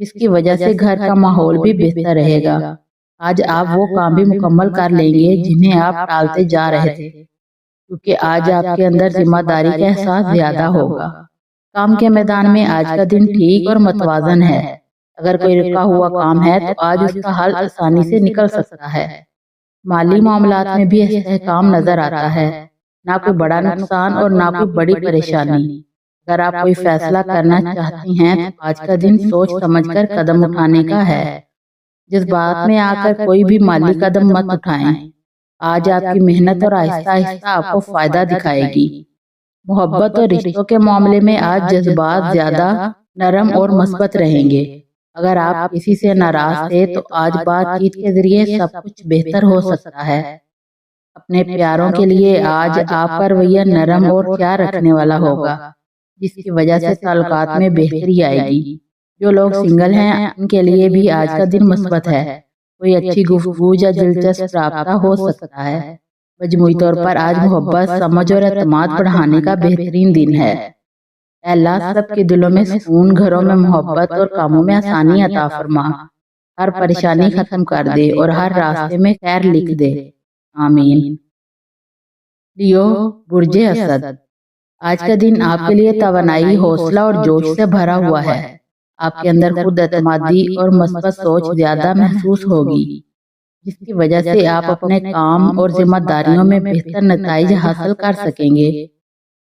جس کی وجہ سے گھر کا ماحول بھی بہتر رہے گا۔ آج آپ وہ کام بھی مکمل کر لیں گے جنہیں آپ ٹالتے جا رہے تھے، کیونکہ آج آپ کے اندر ذمہ داری کا احساس زیادہ ہوگا۔ کام کے میدان میں آج کا دن ٹھیک اور متوازن ہے۔ اگر کوئی رکا ہوا کام ہے تو آج اس کا حل آسانی سے نکل سکتا ہے۔ مالی معاملات میں بھی استحکام نظر آتا ہے، نہ کوئی بڑا نقصان اور نہ کوئی بڑی پریشانی۔ اگر آپ کوئی فیصلہ کرنا چاہتی ہیں تو آج کا دن سوچ سمجھ کر قدم اٹھانے کا ہے۔ جذبات میں آ کر کوئی بھی مالی قدم مت اٹھائیں۔ آج آپ کی محنت اور آہستہ آہستہ آپ کو فائدہ دکھائے گی۔ محبت اور رشتوں کے معاملے میں آج جذبات زیادہ نرم اور مثبت رہیں گے۔ اگر آپ کسی سے ناراض تھے تو آج بات چیت کے ذریعے سب کچھ بہتر ہو سکتا ہے۔ اپنے پیاروں کے لیے آج آپ کا رویہ نرم اور خیال رکھنے والا ہوگا، جس کی وجہ سے تعلقات میں بہتری آئے گی۔ جو لوگ سنگل ہیں ان کے لیے بھی آج کا دن مثبت ہے۔ کوئی اچھی گفتگو یا دلچسپ رابطہ ہو سکتا ہے۔ مجموعی طور پر آج محبت، سمجھ اور اعتماد بڑھانے کا بہترین دن ہے۔ اے اللہ، سب کے دلوں میں سکون، گھروں میں محبت اور کاموں میں آسانی عطا فرما۔ ہر پریشانی ختم کر دے اور ہر راستے میں خیر لکھ دے، آمین۔ لیو، برج اسد، آج کا دن آپ کے لیے توانائی، حوصلہ اور جوش سے بھرا ہوا ہے۔ آپ کے اندر خود اعتمادی اور مثبت سوچ زیادہ محسوس ہوگی، جس کی وجہ سے آپ اپنے کام اور ذمہ داریوں میں بہتر نتائج حاصل کر سکیں گے۔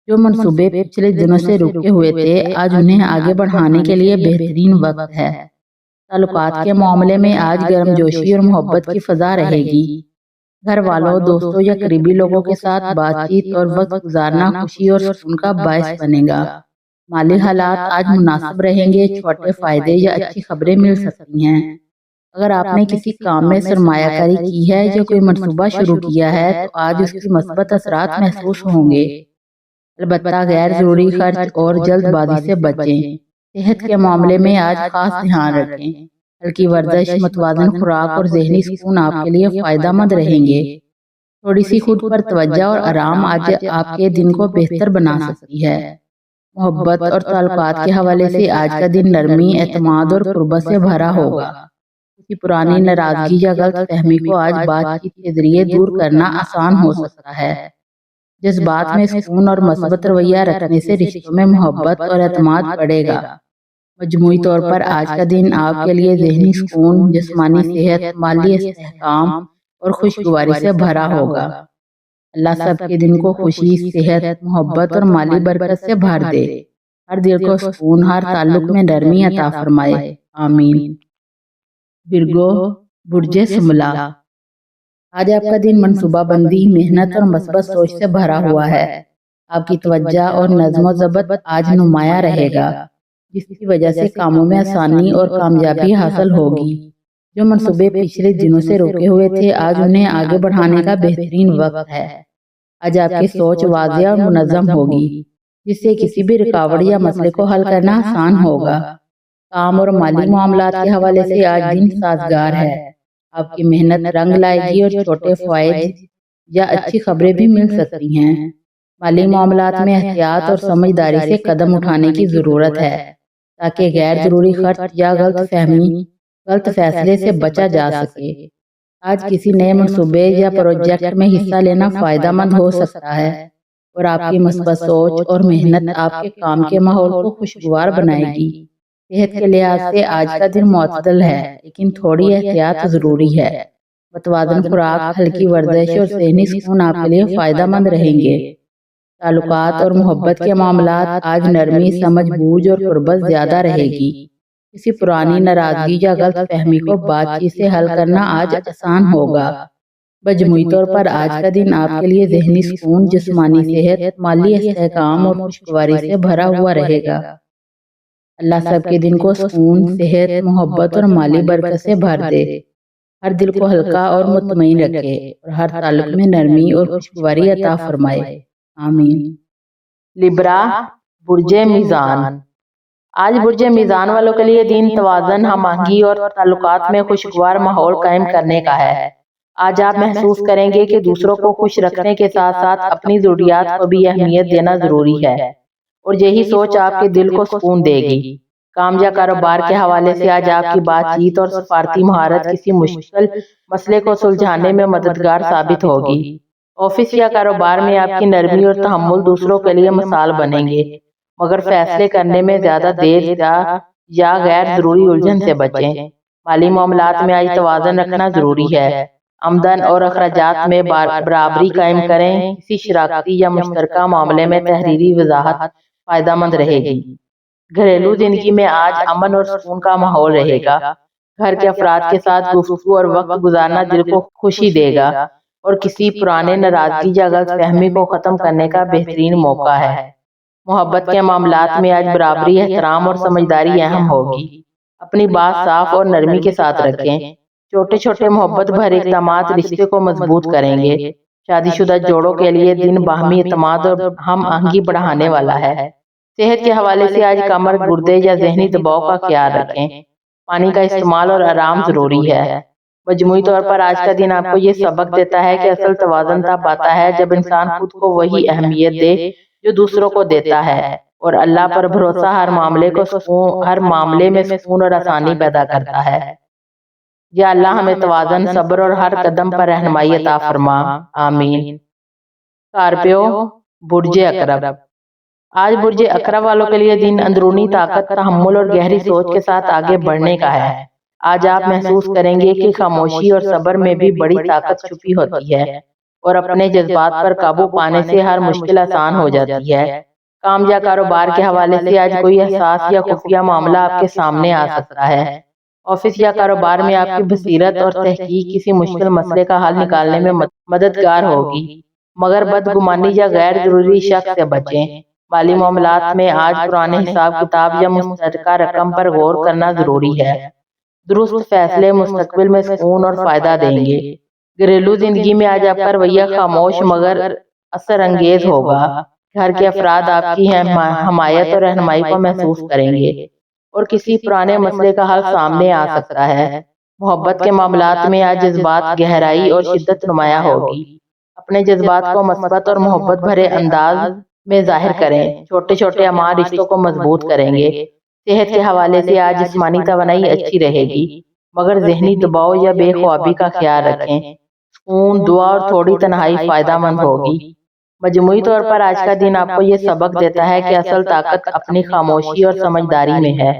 جو منصوبے پچھلے دنوں سے رکے ہوئے تھے، آج انہیں آگے بڑھانے کے لیے بہترین وقت ہے۔ تعلقات کے معاملے میں آج گرم جوشی اور محبت کی فضا رہے گی۔ گھر والوں، دوستوں یا قریبی لوگوں کے ساتھ بات چیت اور وقت گزارنا خوشی اور سکون کا باعث بنے گا۔ مالی حالات آج مناسب رہیں گے، چھوٹے فائدے یا اچھی خبریں مل سکتی ہیں۔ اگر آپ نے کسی کام میں سرمایہ کاری کی ہے یا کوئی منصوبہ شروع کیا ہے تو آج اس کی مثبت اثرات محسوس ہوں گے۔ البتہ غیر ضروری خرچ اور جلد بازی سے بچیں۔ صحت کے معاملے میں آج خاص دھیان رکھیں۔ ہلکی ورزش، متوازن خوراک اور ذہنی سکون آپ کے لیے فائدہ مند رہیں گے۔ تھوڑی سی خود پر توجہ اور آرام آج آپ کے دن کو بہتر بنا سکتی ہے۔ محبت اور تعلقات کے حوالے سے آج کا دن نرمی، اعتماد اور قربت سے بھرا ہوگا۔ کسی پرانی ناراضگی یا غلط فہمی کو آج بات چیت کے ذریعے دور کرنا آسان ہو سکتا ہے۔ جذبات میں سکون اور مثبت رویہ رکھنے سے رشتوں میں محبت اور اعتماد بڑھے گا۔ مجموعی طور پر آج کا دن آپ کے لیے ذہنی سکون، جسمانی صحت، مالی استحکام اور خوشگواری سے بھرا ہوگا۔ اللہ سب کے دن کو خوشی، صحت، محبت اور مالی برکت سے بھر دے۔ ہر دل کو سکون، ہر تعلق میں نرمی عطا فرمائے، آمین۔ ورگو، برج سملا، آج آپ کا دن منصوبہ بندی، محنت اور مثبت سوچ سے بھرا ہوا ہے۔ آپ کی توجہ اور نظم و ضبط آج نمایاں رہے گا، جس کی وجہ سے کاموں میں آسانی اور کامیابی حاصل ہوگی۔ جو منصوبے پچھلے دنوں سے روکے ہوئے تھے، آج انہیں آگے بڑھانے کا بہترین وقت ہے۔ آج آپ کی سوچ واضح اور منظم ہوگی، جس سے کسی بھی رکاوٹ یا مسئلے کو حل کرنا آسان ہوگا۔ کام اور مالی معاملات کے حوالے سے آج دن سازگار ہے۔ آپ کی محنت رنگ لائے گی اور چھوٹے فوائد یا اچھی خبریں بھی مل سکتی ہیں۔ مالی معاملات میں احتیاط اور سمجھداری سے قدم اٹھانے کی ضرورت ہے، تاکہ غیر ضروری خرچ یا غلط فیصلے سے بچا جا سکے۔ آج کسی نئے منصوبے یا پروجیکٹ میں حصہ لینا فائدہ مند ہو سکتا ہے، اور آپ کی مثبت سوچ اور محنت آپ کے کام کے ماحول کو خوشگوار بنائے گی۔ صحت کے لحاظ سے آج کا دن معتدل ہے، لیکن تھوڑی احتیاط ضروری ہے۔ متوازن خوراک، ہلکی ورزش اور ذہنی سکون آپ کے لیے فائدہ مند رہیں گے۔ تعلقات اور محبت کے معاملات آج نرمی، سمجھ بوجھ اور قربت زیادہ رہے گی۔ کسی پرانی ناراضگی یا غلط فہمی کو بات چیت سے حل کرنا آج آسان ہوگا۔ مجموعی طور پر آج کا دن آپ کے لیے ذہنی سکون، جسمانی صحت، مالی استحکام اور خوشگواری سے بھرا ہوا رہے گا۔ اللہ سب کے دن کو سکون، صحت، محبت اور مالی برکت سے بھر دے۔ ہر دل کو ہلکا اور مطمئن رکھے اور ہر تعلق میں نرمی اور خوشگواری عطا فرمائے، آمین۔ لبرا، برج میزان، آج برج میزان والوں کے لیے دن توازن، ہم آہنگی اور تعلقات میں خوشگوار ماحول قائم کرنے کا ہے۔ آج آپ محسوس کریں گے کہ دوسروں کو خوش رکھنے کے ساتھ ساتھ اپنی ضروریات کو بھی اہمیت دینا ضروری ہے، اور یہی سوچ آپ کے دل کو سکون دے گی۔ کام یا کاروبار کے حوالے سے آج آپ کی بات چیت اور سفارتی مہارت کسی مشکل مسئلے کو سلجھانے میں مددگار ثابت ہوگی۔ آفس یا کاروبار میں آپ کی نرمی اور تحمل دوسروں کے لیے مثال بنیں گے، مگر فیصلے کرنے میں زیادہ دیر یا غیر ضروری الجھن سے بچیں۔ مالی معاملات میں آج توازن رکھنا ضروری ہے۔ آمدن اور اخراجات میں برابری قائم کریں۔ کسی شراکتی یا مشترکہ معاملے میں تحریری وضاحت فائدہ مند رہے گی۔ گھریلو زندگی میں آج امن اور سکون کا ماحول رہے گا۔ گھر کے افراد کے ساتھ گفتگو اور وقت گزارنا دل کو خوشی دے گا اور کسی پرانے ناراضگی یا غلط فہمی کو ختم کرنے کا بہترین موقع ہے۔ محبت کے معاملات میں آج برابری، احترام اور سمجھداری اہم ہوگی۔ اپنی بات صاف اور نرمی کے ساتھ رکھیں۔ چھوٹے چھوٹے محبت بھرے اقدامات رشتے کو مضبوط کریں گے۔ شادی شدہ جوڑوں کے لیے دن باہمی اعتماد اور ہم آہنگی بڑھانے والا ہے۔ صحت کے حوالے سے آج کمر، گردے یا ذہنی دباؤ کا خیال رکھیں۔ پانی کا استعمال اور آرام ضروری ہے۔ مجموعی طور پر آج کا دن آپ کو یہ سبق دیتا ہے کہ اصل توازن تب آتا ہے جب انسان خود کو وہی اہمیت دے جو دوسروں کو دیتا ہے، اور اللہ پر بھروسہ ہر معاملے میں سکون اور آسانی پیدا کرتا ہے۔ یا اللہ ہمیں توازن، صبر اور ہر قدم پر رہنمائی عطا فرما، آمین۔ اسکارپیو، برج عقرب۔ آج برج عقرب والوں کے لیے دن اندرونی طاقت، تحمل اور گہری سوچ کے ساتھ آگے بڑھنے کا ہے۔ آج آپ محسوس کریں گے کہ خاموشی اور صبر میں بھی بڑی طاقت چھپی ہوتی ہے، اور اپنے جذبات پر قابو پانے سے ہر مشکل آسان ہو جاتی ہے۔ کام یا کاروبار کے حوالے سے آج کوئی حساس یا خفیہ معاملہ آپ کے سامنے آ سکتا ہے۔ آفس یا کاروبار میں آپ کی بصیرت اور تحقیق کسی مشکل مسئلے کا حل نکالنے میں مددگار ہوگی، مگر بدگمانی یا غیر ضروری شک سے بچیں۔ مالی معاملات میں آج پرانے حساب کتاب یا مشترکہ رقم پر غور کرنا ضروری ہے۔ درست فیصلے مستقبل میں سکون اور فائدہ دیں گے۔ گھریلو زندگی میں آج آپ کا رویہ خاموش مگر اثر انگیز ہوگا۔ گھر کے افراد آپ کی حمایت اور رہنمائی کو محسوس کریں گے، اور کسی پرانے مسئلے کا حل سامنے آ سکتا ہے۔ محبت کے معاملات میں آج جذبات گہرائی اور شدت نمایاں ہوگی۔ اپنے جذبات کو مثبت اور محبت بھرے انداز میں ظاہر کریں۔ چھوٹے چھوٹے اعمال رشتوں کو مضبوط کریں گے۔ صحت کے حوالے سے آج جسمانی توانائی اچھی رہے گی، مگر ذہنی دباؤ یا بے خوابی کا خیال رکھیں۔ سکون، دعا اور تھوڑی تنہائی فائدہ مند ہوگی۔ مجموعی طور پر آج کا دن آپ کو یہ سبق دیتا ہے کہ اصل طاقت اپنی خاموشی اور سمجھداری میں ہے،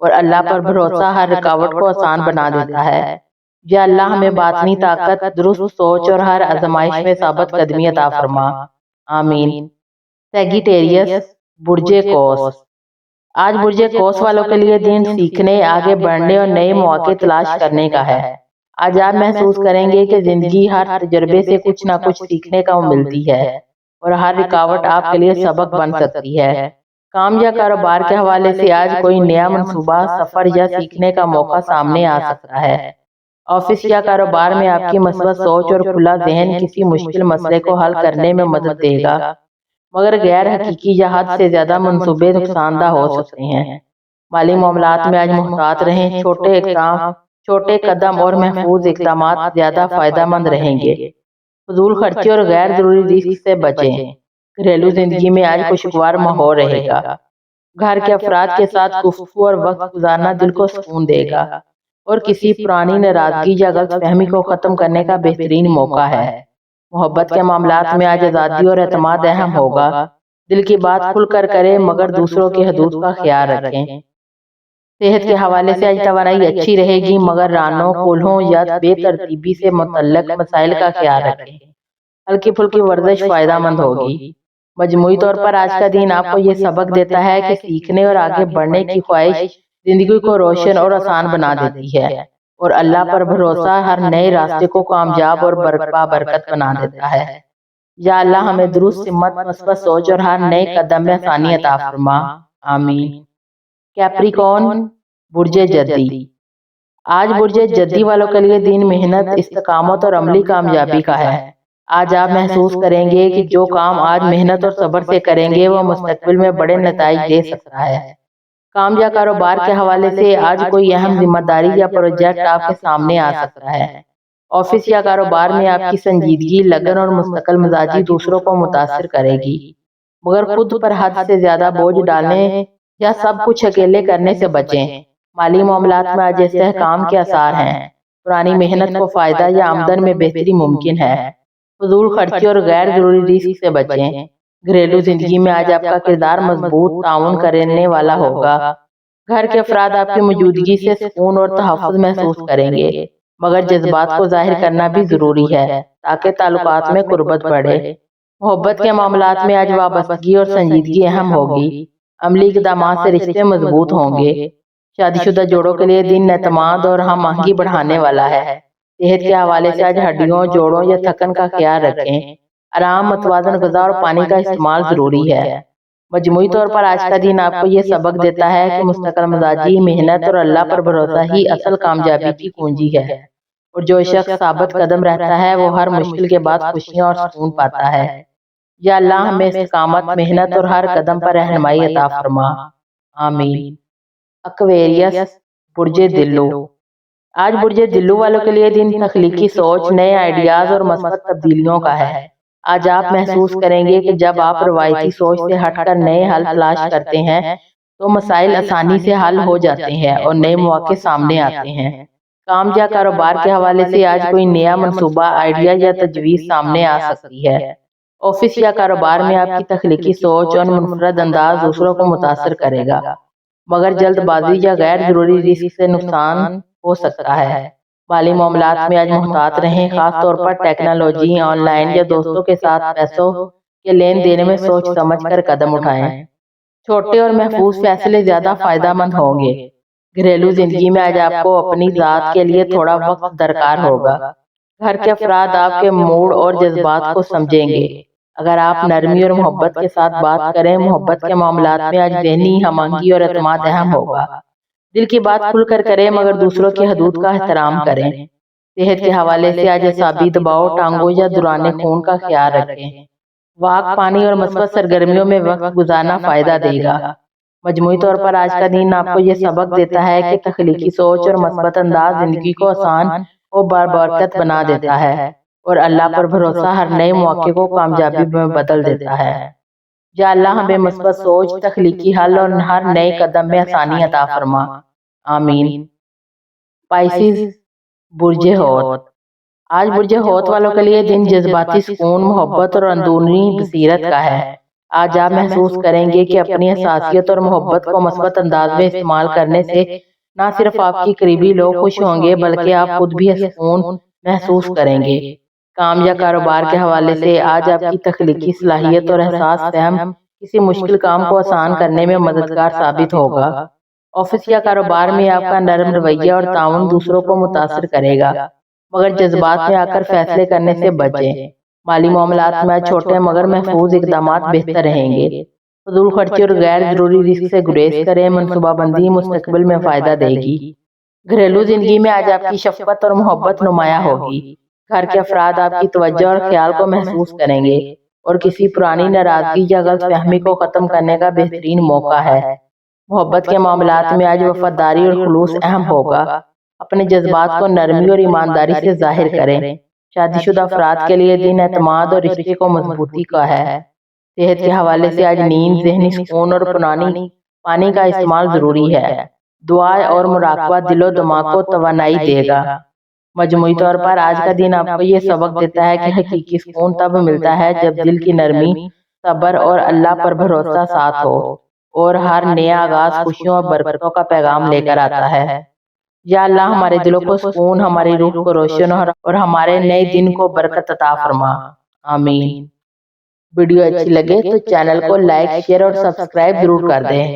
اور اللہ پر بھروسہ ہر رکاوٹ کو آسان بنا دیتا ہے۔ یا اللہ ہمیں باطنی طاقت، درست سوچ اور ہر آزمائش میں ثابت قدمی عطا فرما، آمین۔ سیگیٹیریس، برج قوس۔ آج برج قوس والوں کے لیے دن سیکھنے، آگے بڑھنے اور نئے مواقع تلاش کرنے کا ہے۔ آج آپ محسوس کریں گے کہ زندگی ہر تجربے سے کچھ نہ کچھ سیکھنے کا ملتی ہے، اور ہر رکاوٹ آپ کے لیے سبق بن سکتی ہے۔ کام یا کاروبار کے حوالے سے آج کوئی نیا منصوبہ، سفر یا سیکھنے کا موقع سامنے آ سکتا ہے۔ آفس یا کاروبار میں آپ کی مثبت سوچ اور کھلا ذہن کسی مشکل مسئلے کو حل کرنے میں مدد دے گا، مگر غیر حقیقی یا حد سے زیادہ منصوبے نقصان دہ ہو سکتے ہیں۔ مالی معاملات میں آج محتاط رہیں۔ چھوٹے قدم اور محفوظ اقدامات زیادہ فائدہ مند رہیں گے۔ فضول خرچی اور غیر ضروری رسک سے بچیں۔ گھریلو زندگی میں آج خوشگوار ماحول رہے گا۔ گھر کے افراد کے ساتھ گفتگو اور وقت گزارنا دل کو سکون دے گا، اور کسی پرانی ناراضگی یا غلط فہمی کو ختم کرنے کا بہترین موقع ہے۔ محبت کے معاملات میں آج آزادی اور اعتماد اہم ہوگا۔ دل کی بات کھل کر کریں، مگر دوسروں کی حدود کا خیال رکھیں۔ صحت کے حوالے سے آج توانائی اچھی رہے گی، مگر رانوں، کولہوں یا بے ترتیبی سے متعلق مسائل کا خیال رکھیں۔ ہلکی پھلکی ورزش فائدہ مند ہوگی۔ مجموعی طور پر آج کا دن آپ کو یہ سبق دیتا ہے کہ سیکھنے اور آگے بڑھنے کی خواہش زندگی کو روشن اور آسان بنا دیتی ہے، اور اللہ پر بھروسہ ہر نئے راستے کو کامیاب اور بابرکت بنا دیتا ہے۔ یا اللہ ہمیں درست ہمت، مثبت سوچ اور ہر نئے قدم میں آسانی عطا فرما، آمین۔ کیپریکون، برج جدی۔ آج برج جدی والوں کے لیے دن محنت، استقامت اور عملی کامیابی کا ہے۔ آج آپ محسوس کریں گے کہ جو کام آج محنت اور صبر سے کریں گے وہ مستقبل میں بڑے نتائج دے سکتا ہے۔ کام یا کاروبار کے حوالے سے آج کوئی اہم ذمہ داری یا پروجیکٹ آپ کے سامنے آ سکتا ہے۔ آفس یا کاروبار میں آپ کی سنجیدگی، لگن اور مستقل مزاجی دوسروں کو متاثر کرے گی، مگر خود پر حد سے زیادہ بوجھ ڈالنے یا سب کچھ اکیلے کرنے سے بچیں۔ مالی معاملات میں آج استحکام کے آثار ہیں۔ پرانی محنت کو فائدہ یا آمدن میں بہتری ممکن ہے۔ فضول خرچی اور غیر ضروری رسک سے بچیں۔ گھریلو زندگی میں آج آپ کا کردار مضبوط تعاون کرنے والا ہوگا۔ گھر کے افراد آپ کی موجودگی سے سکون اور تحفظ محسوس کریں گے، مگر جذبات کو ظاہر کرنا بھی ضروری ہے تاکہ تعلقات میں قربت بڑھے۔ محبت کے معاملات میں آج وابستگی اور سنجیدگی اہم ہوگی۔ عملی اقدامات سے رشتے مضبوط ہوں گے۔ شادی شدہ جوڑوں کے لیے دن اعتماد اور ہم آہنگی بڑھانے والا ہے۔ صحت کے حوالے سے آج ہڈیوں، جوڑوں یا تھکن کا خیال رکھیں۔ آرام، متوازن غذا اور پانی کا استعمال ضروری ہے۔ مجموعی طور پر آج کا دن آپ کو یہ سبق دیتا ہے کہ مستقل مزاجی، محنت اور اللہ پر بھروسہ ہی اصل کامیابی کی کنجی ہے، اور جو شخص ثابت قدم رہتا ہے وہ ہر مشکل کے بعد خوشیاں اور سکون پاتا ہے۔ یا اللہ ہمیں استقامت، محنت اور ہر قدم پر رہنمائی عطا فرما، آمین۔ ایکویریس، برج دلو۔ آج برج دلو والوں کے لیے دن تخلیقی سوچ، نئے آئیڈیاز اور مثبت تبدیلیوں کا ہے۔ آج آپ محسوس کریں گے کہ جب آپ روایتی سوچ سے ہٹ کر نئے حل تلاش کرتے ہیں تو مسائل آسانی سے حل ہو جاتے ہیں اور نئے مواقع سامنے آتے ہیں۔ کام یا کاروبار کے حوالے سے آج کوئی نیا منصوبہ، آئیڈیا یا تجویز سامنے آ سکتی ہے۔ آفس یا کاروبار میں آپ کی تخلیقی سوچ اور منفرد انداز دوسروں کو متاثر کرے گا، مگر جلد بازی یا غیر ضروری رسک سے نقصان ہو سکتا ہے۔ مالی معاملات میں آج محتاط رہیں، خاص طور پر ٹیکنالوجی، آن لائن یا دوستوں کے ساتھ پیسوں کے لین دین میں سوچ سمجھ کر قدم اٹھائیں۔ چھوٹے اور محفوظ فیصلے زیادہ فائدہ مند ہوں گے۔ گھریلو زندگی میں آج آپ کو اپنی ذات کے لیے تھوڑا وقت درکار ہوگا۔ گھر کے افراد آپ کے موڈ اور جذبات کو سمجھیں گے۔ اگر آپ نرمی اور محبت کے ساتھ بات کریں، محبت کے معاملات میں آج ذہنی ہم آہنگی اور اعتماد اہم ہوگا۔ دل کی بات کھل کر کریں، مگر دوسروں کی حدود کا احترام کریں۔ صحت کے حوالے سے آج اعصابی دباؤ، ٹانگوں یا دوران خون کا خیال رکھیں۔ واک، پانی اور مثبت سرگرمیوں میں وقت گزارنا فائدہ دے گا۔ مجموعی طور پر آج کا دن آپ کو یہ سبق دیتا ہے کہ تخلیقی سوچ اور مثبت انداز زندگی کو آسان اور بابرکت بنا دیتا ہے، اور اللہ پر بھروسہ ہر نئے موقع کو کامیابی میں بدل دیتا ہے۔ یا اللہ ہمیں مثبت سوچ، تخلیقی حل اور ہر نئے قدم میں آسانی عطا فرما، آمین۔ پائسیز، برج حوت۔ آج برج حوت والوں کے لیے دن جذباتی سکون، محبت اور اندرونی بصیرت کا ہے۔ آج آپ محسوس کریں گے کہ اپنی حساسیت اور محبت کو مثبت انداز میں استعمال کرنے سے نہ صرف آپ کی قریبی لوگ خوش ہوں گے بلکہ آپ خود بھی سکون محسوس کریں گے۔ کام یا کاروبار کے حوالے سے آج آپ کی تخلیقی صلاحیت اور احساس فہم کسی مشکل کام کو آسان کرنے میں مددگار ثابت ہوگا۔ آفس یا کاروبار میں آپ کا نرم رویہ اور تعاون دوسروں کو متاثر کرے گا، مگر جذبات میں آ کر فیصلے کرنے سے بچیں۔ مالی معاملات میں چھوٹے مگر محفوظ اقدامات بہتر رہیں گے۔ فضول خرچی اور غیر ضروری رسک سے گریز کریں، منصوبہ بندی مستقبل میں فائدہ دے گی۔ گھریلو زندگی میں آج آپ کی شفقت اور محبت نمایاں ہوگی۔ گھر کے افراد آپ کی توجہ اور خیال کو محسوس کریں گے، اور کسی پرانی ناراضگی یا غلط فہمی کو ختم کرنے کا بہترین موقع ہے۔ محبت کے معاملات میں آج وفاداری اور خلوص اہم ہوگا۔ اپنے جذبات کو نرمی اور ایمانداری سے ظاہر کریں۔ شادی شدہ افراد کے لیے دن اعتماد اور رشتے کو مضبوطی کا ہے۔ صحت کے حوالے سے آج نیند، ذہنی سکون اور پانی کا استعمال ضروری ہے۔ دعا اور مراقبہ دل و دماغ کو توانائی دے گا۔ مجموعی طور پر آج کا دن آپ کو یہ سبق دیتا ہے کہ حقیقی سکون تب ملتا ہے جب دل کی نرمی، صبر اور اللہ پر بھروسہ ساتھ ہو، اور ہر نیا آغاز خوشیوں اور برکتوں کا پیغام لے کر آتا ہے۔ یا اللہ ہمارے دلوں کو سکون، ہماری روح کو روشن اور ہمارے نئے دن کو برکت عطا فرما، آمین۔ ویڈیو اچھی لگے تو چینل کو لائک، شیئر اور سبسکرائب ضرور کر دیں۔